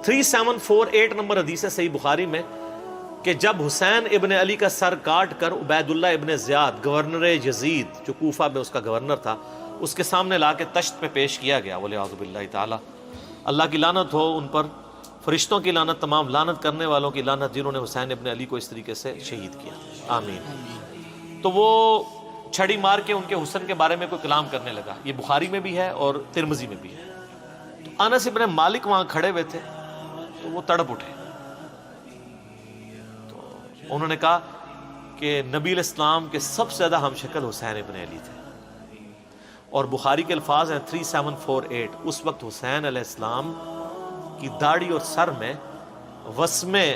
3748 number حدیث ہے صحیح بخاری میں کہ جب حسین ابن علی کا سر کاٹ کر عبید اللہ ابن زیاد گورنر یزید جو کوفہ میں اس کا گورنر تھا اس کے سامنے لا کے تشت پہ پیش کیا گیا، وَلِعَاذُ بِاللَّهِ تعالی، اللہ کی لعنت ہو ان پر، فرشتوں کی لعنت، تمام لعنت کرنے والوں کی لعنت جنہوں نے حسین ابن علی کو اس طریقے سے شہید کیا، آمین۔ تو وہ چھڑی مار کے ان کے حسن کے بارے میں کوئی کلام کرنے لگا، یہ بخاری میں بھی ہے اور ترمذی میں بھی ہے۔ تو انس ابن مالک وہاں کھڑے ہوئے تھے تو وہ تڑپ اٹھے، تو انہوں نے کہا کہ نبی علیہ السلام کے سب سے زیادہ ہم شکل حسین ابن علی تھے، اور بخاری کے الفاظ ہیں 3748، اس وقت حسین علیہ السلام کی داڑھی اور سر میں وسمے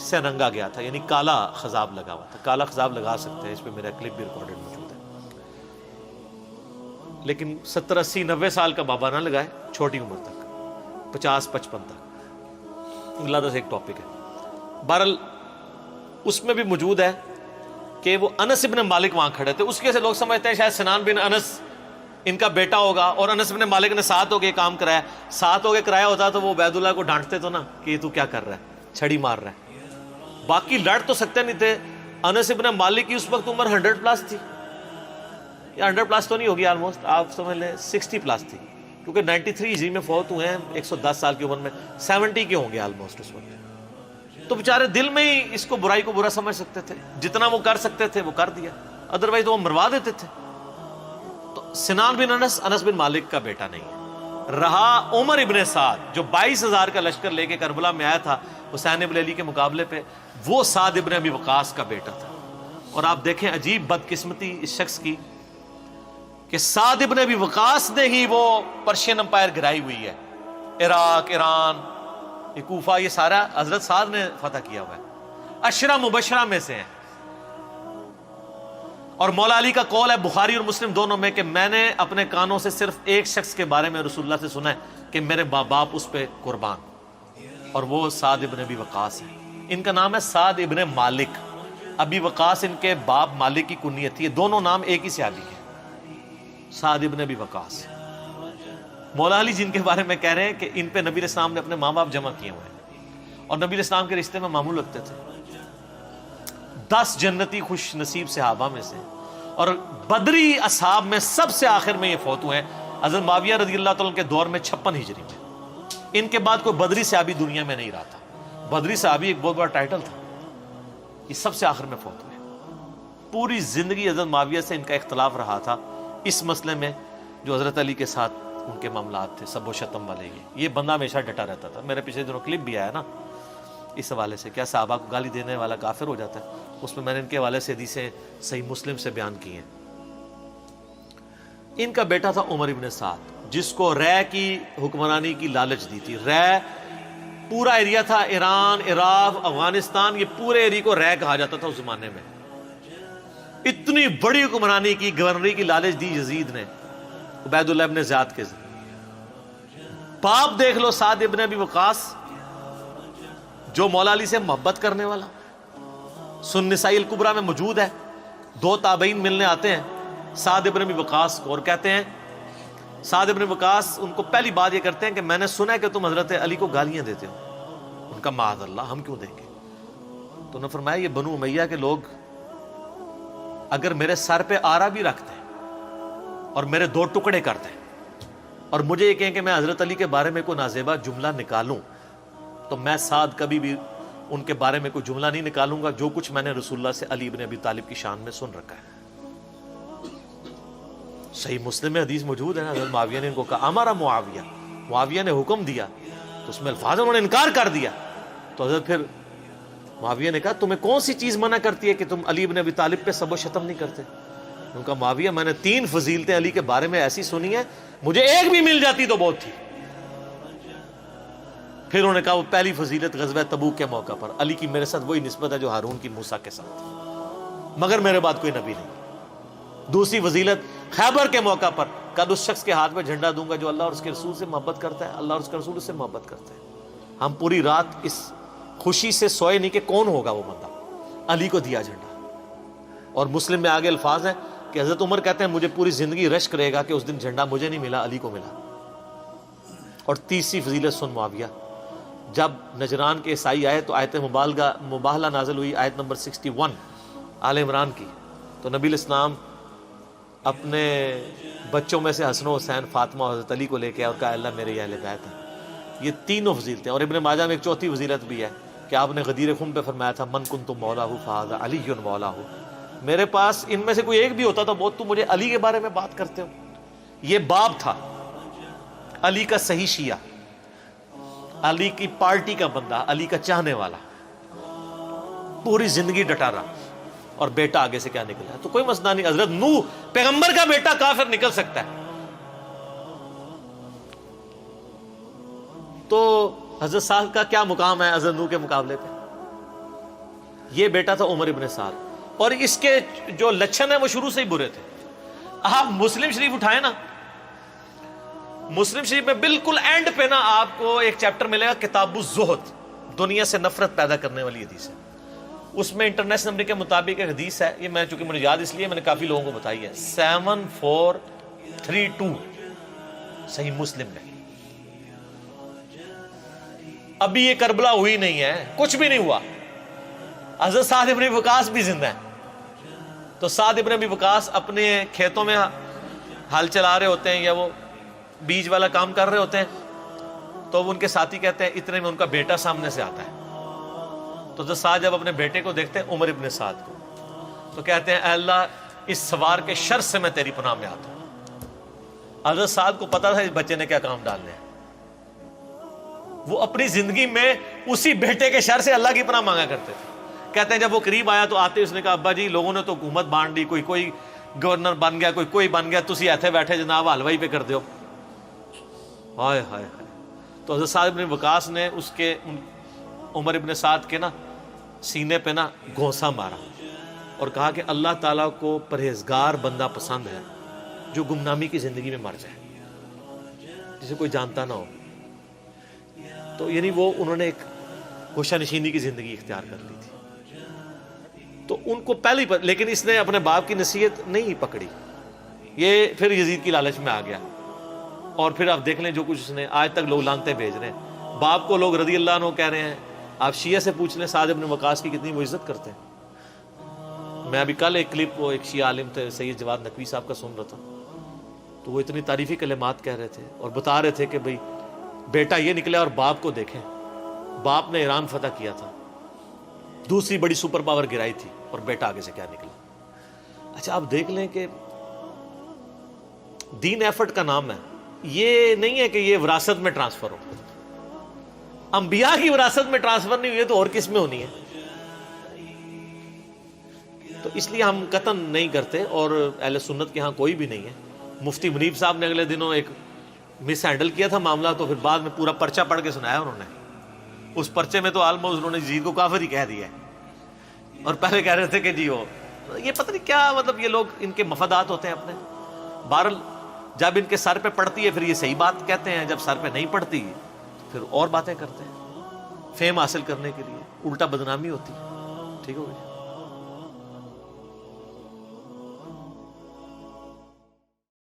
سے رنگا گیا تھا، یعنی کالا خضاب لگا ہوا تھا۔ کالا خضاب لگا سکتے ہیں، اس پہ میرا کلپ بھی ریکارڈڈ موجود ہے، لیکن 70 80 90 سال کا بابا نہ لگائے، چھوٹی عمر تک 50 55 تک، اللہ سے ایک ٹاپک ہے۔ بہرحال اس میں بھی موجود ہے کہ وہ انس ابن مالک وہاں کھڑے تھے، اس کے سے لوگ سمجھتے ہیں شاید سنان بن انس ان کا بیٹا ہوگا، اور انس بن مالک نے ساتھ ہو کے کام کرایا، ساتھ ہو کے کرایا ہوتا تو وہ عبید اللہ کو ڈانٹتے تو نا کہ تو کیا کر رہا ہے، چھڑی مار رہا ہے۔ باقی لڑ تو سکتے نہیں تھے۔ انس بن مالک کی اس وقت عمر 100+ تھی، یا 100+ تو نہیں ہوگی، آلموسٹ آپ سمجھ لیں 60+ تھی، کیونکہ 93 ہجری میں فوت ہوئے ہیں، 110 سال کی عمر میں 70 کے ہوں گے آلموسٹ اس وقت۔ تو بیچارے دل میں ہی اس کو برائی کو برا سمجھ سکتے تھے، جتنا وہ کر سکتے تھے وہ کر دیا، ادروائز تو وہ مروا دیتے تھے۔ سنان بن انس بن مالک کا بیٹا نہیں ہے۔ رہا عمر ابن سعد جو 22,000 کا لشکر لے کے کربلا میں آیا تھا حسین ابن علی کے مقابلے پہ، وہ سعد ابن ابی وقاص کا بیٹا تھا۔ اور آپ دیکھیں عجیب بدقسمتی اس شخص کی کہ سعد ابن ابی وقاص نے ہی وہ پرشین امپائر گرائی ہوئی ہے، عراق، ایران، یہ کوفہ، یہ سارا حضرت سعد نے فتح کیا ہوا ہے، عشرہ مبشرہ میں سے ہیں۔ اور مولا علی کا قول ہے بخاری اور مسلم دونوں میں کہ میں نے اپنے کانوں سے صرف ایک شخص کے بارے میں رسول اللہ سے سنا ہے کہ میرے ماں باپ اس پہ قربان، اور وہ سعد ابن ابی وقاص ہے۔ ان کا نام ہے سعد ابن مالک، ابی وقاص ان کے باپ مالک کی کنیت تھی، یہ دونوں نام ایک ہی صحابی ہے، سعد ابن ابی وقاص۔ مولا علی جن کے بارے میں کہہ رہے ہیں کہ ان پہ نبی علیہ السلام نے اپنے ماں باپ جمع کیے ہوئے ہیں، اور نبی علیہ السلام کے رشتے میں معمول رکھتے تھے۔ 10 جنتی خوش نصیب صحابہ میں سے، اور بدری اصحاب میں سب سے آخر میں یہ فوت ہوئے ہیں حضرت معاویہ رضی اللہ تعالیٰ کے دور میں 56 ہجری میں۔ ان کے بعد کوئی بدری صحابی دنیا میں نہیں رہا تھا، بدری صحابی ایک بہت بڑا ٹائٹل تھا، یہ سب سے آخر میں فوت ہوئے۔ پوری زندگی حضرت معاویہ سے ان کا اختلاف رہا تھا اس مسئلے میں جو حضرت علی کے ساتھ ان کے معاملات تھے، سب و شتم والے۔ یہ بندہ ہمیشہ ڈٹا رہتا تھا، میرے پچھلے دنوں کلپ بھی آیا نا اس حوالے سے، کیا صحابہ کو گالی دینے والا کافر ہو جاتا ہے، اس میں نے ان کے حوالے سے حدیثیں صحیح مسلم سے بیان کی ہیں۔ ان کا بیٹا تھا عمر ابن سعد، جس کو رے کی حکمرانی کی لالچ دی تھی۔ رے پورا ایریا تھا، ایران، عراق، افغانستان، یہ پورے ایریا کو رے کہا جاتا تھا اس زمانے میں۔ اتنی بڑی حکمرانی کی، گورنری کی لالچ دی یزید نے عبید اللہ ابن زیاد کے ذریعے۔ باپ دیکھ لو سعد ابن ابی وقاص، جو مولا علی سے محبت کرنے والا، سن نسائی الکبریٰ میں موجود ہے، 2 تابعین ملنے آتے ہیں سعد ابن ابی وقاص کو، اور کہتے ہیں، سعد ابن وقاص ان کو پہلی بات یہ کرتے ہیں کہ میں نے سنا ہے کہ تم حضرت علی کو گالیاں دیتے ہو۔ ان کا معاذ اللہ، ہم کیوں دیں گے؟ تو انہوں نے فرمایا یہ بنو امیہ کے لوگ اگر میرے سر پہ آرا بھی رکھتے ہیں اور میرے 2 ٹکڑے کرتے ہیں اور مجھے یہ کہیں کہ میں حضرت علی کے بارے میں کوئی نازیبا جملہ نکالوں، تو میں سعد کبھی بھی ان کے بارے میں کوئی جملہ نہیں نکالوں گا جو کچھ میں نے رسول اللہ سے علی ابن ابی طالب کی شان میں سن رکھا ہے۔ صحیح مسلم میں حدیث موجود ہے نا، حضرت معاویہ نے ان کو کہا ہمارا معاویہ نے حکم دیا، تو اس میں الفاظ انہوں نے انکار کر دیا، تو حضرت پھر معاویہ نے کہا تمہیں کون سی چیز منع کرتی ہے کہ تم علی ابن ابی طالب پہ سب و شتم نہیں کرتے؟ ان کا معاویہ میں نے 3 فضیلتیں علی کے بارے میں ایسی سنی ہیں، مجھے ایک بھی مل جاتی تو بہت تھی۔ پھر انہوں نے کہا وہ پہلی فضیلت غزوہ تبوک کے موقع پر علی کی میرے ساتھ وہی نسبت ہے جو ہارون کی موسیٰ کے ساتھ، مگر میرے بعد کوئی نبی نہیں۔ دوسری فضیلت خیبر کے موقع پر کل اس شخص کے ہاتھ میں جھنڈا دوں گا جو اللہ اور اس کے رسول سے محبت کرتا ہے، اللہ اور اس کے رسول سے محبت کرتا ہے۔ ہم پوری رات اس خوشی سے سوئے نہیں کہ کون ہوگا وہ بندہ، علی کو دیا جھنڈا۔ اور مسلم میں آگے الفاظ ہیں کہ حضرت عمر کہتے ہیں مجھے پوری زندگی رشک رہے گا کہ اس دن جھنڈا مجھے نہیں ملا، علی کو ملا۔ اور تیسری فضیلت سن معاویہ، جب نجران کے عیسائی آئے تو آیت مباہلہ نازل ہوئی، آیت نمبر 61 آل عمران کی. تو نبی علیہ السلام اپنے بچوں میں سے حسن و حسین، فاطمہ اور حضرت علی کو لے کے اور کہا اللہ میرے یہ اہل بیت ہیں. یہ تینوں فضیلتیں. اور ابن ماجہ میں ایک چوتھی فضیلت بھی ہے کہ آپ نے غدیر خم پہ فرمایا تھا من کنت مولاہ فہذا علی مولاہ. میرے پاس ان میں سے کوئی ایک بھی ہوتا تو بہت تم مجھے علی کے بارے میں بات کرتے ہو. یہ باب تھا علی کا صحیح شیعہ، علی کی پارٹی کا بندہ، علی کا چاہنے والا، پوری زندگی ڈٹا رہا. اور بیٹا آگے سے کیا نکلا ہے تو کوئی مسئلہ نہیں. حضرت نوح پیغمبر کا بیٹا کافر نکل سکتا ہے. تو حضرت سعد کا کیا مقام ہے حضرت نوح کے مقابلے پہ؟ یہ بیٹا تھا عمر ابن سعد، اور اس کے جو لچھن ہیں وہ شروع سے ہی برے تھے. آپ مسلم شریف اٹھائیں نا، مسلم شریف میں بالکل اینڈ پہ نا آپ کو ایک چیپٹر ملے گا کتاب الزہد، دنیا سے نفرت پیدا کرنے والی حدیث ہے. اس میں انٹرنیشنل نمبر کے مطابق ایک حدیث ہے، یہ میں چونکہ مجھے یاد اس لیے میں نے کافی لوگوں کو بتائی ہے، 7432 صحیح مسلم میں. ابھی یہ کربلا ہوئی نہیں ہے، کچھ بھی نہیں ہوا. حضرت سعد ابن وقاص بھی زندہ ہے. تو سعد ابن ابی وقاص اپنے کھیتوں میں ہل چلا رہے ہوتے ہیں یا وہ بیج والا کام کر رہے ہوتے ہیں، تو ان کے ساتھی کہتے ہیں اتنے میں ان کا بیٹا سامنے سے آتا ہے. تو حضرت سعد جب اپنے بیٹے کو دیکھتے ہیں عمر ابن سعد کو، تو کہتے ہیں اے اللہ اس سوار کے شر سے میں تیری پناہ میں آتا ہوں. حضرت سعد کو پتا تھا اس بچے نے کیا کام ڈالنے ہیں. وہ اپنی زندگی میں اسی بیٹے کے شر سے اللہ کی پناہ مانگا کرتے تھے. کہتے ہیں جب وہ قریب آیا تو آتے اس نے کہا ابا جی لوگوں نے تو حکومت بانٹ دی، کوئی گورنر بن گیا، کوئی بن گیا، تسی ایتھے بیٹھے جناب حلوائی پہ کر دیو. ہائے ہائے ہائے. تو حضرت سعد ابن وقاص نے اس کے عمر ابن سعد کے نا سینے پہ نا گھونسا مارا اور کہا کہ اللہ تعالیٰ کو پرہیزگار بندہ پسند ہے جو گمنامی کی زندگی میں مر جائے، جسے کوئی جانتا نہ ہو. تو یعنی وہ انہوں نے ایک گوشہ نشینی کی زندگی اختیار کر لی تھی. تو ان کو پہلے ہی لیکن اس نے اپنے باپ کی نصیحت نہیں پکڑی. یہ پھر یزید کی لالچ میں آ گیا، اور پھر آپ دیکھ لیں جو کچھ اس نے آج تک لوگ لانتے بھیج رہے ہیں. باپ کو لوگ رضی اللہ عنہ کہہ رہے ہیں. آپ شیعہ سے پوچھ لیں سعد ابن وقاص کی کتنی وہ عزت کرتے ہیں. میں ابھی کل ایک کلپ وہ ایک شیعہ عالم تھے سید جواد نقوی صاحب کا سن رہا تھا، تو وہ اتنی تعریفی کلمات کہہ رہے تھے اور بتا رہے تھے کہ بھئی بیٹا یہ نکلا اور باپ کو دیکھیں، باپ نے ایران فتح کیا تھا، دوسری بڑی سپر پاور گرائی تھی، اور بیٹا آگے سے کیا نکلا. اچھا آپ دیکھ لیں کہ دین ایفرٹ کا نام ہے. یہ نہیں ہے کہ یہ وراثت میں ٹرانسفر ہو. انبیاء کی وراثت میں ٹرانسفر نہیں ہوئی ہے تو اور کس میں ہونی ہے؟ تو اس لیے ہم قطعاً نہیں کرتے، اور اہل سنت کے ہاں کوئی بھی نہیں ہے. مفتی منیب صاحب نے اگلے دنوں ایک مس ہینڈل کیا تھا معاملہ، تو پھر بعد میں پورا پرچہ پڑھ کے سنایا انہوں نے. اس پرچے میں تو آلموسٹ انہوں نے یزید کو کافر ہی کہہ دیا ہے، اور پہلے کہہ رہے تھے کہ جی وہ یہ پتہ نہیں کیا، مطلب یہ لوگ ان کے مفادات ہوتے ہیں اپنے. بہرحال جب ان کے سر پہ پڑتی ہے پھر یہ صحیح بات کہتے ہیں، جب سر پہ نہیں پڑتی پھر اور باتیں کرتے ہیں فیم حاصل کرنے کے لیے. الٹا بدنامی ہوتی ہے. ٹھیک ہو گئی.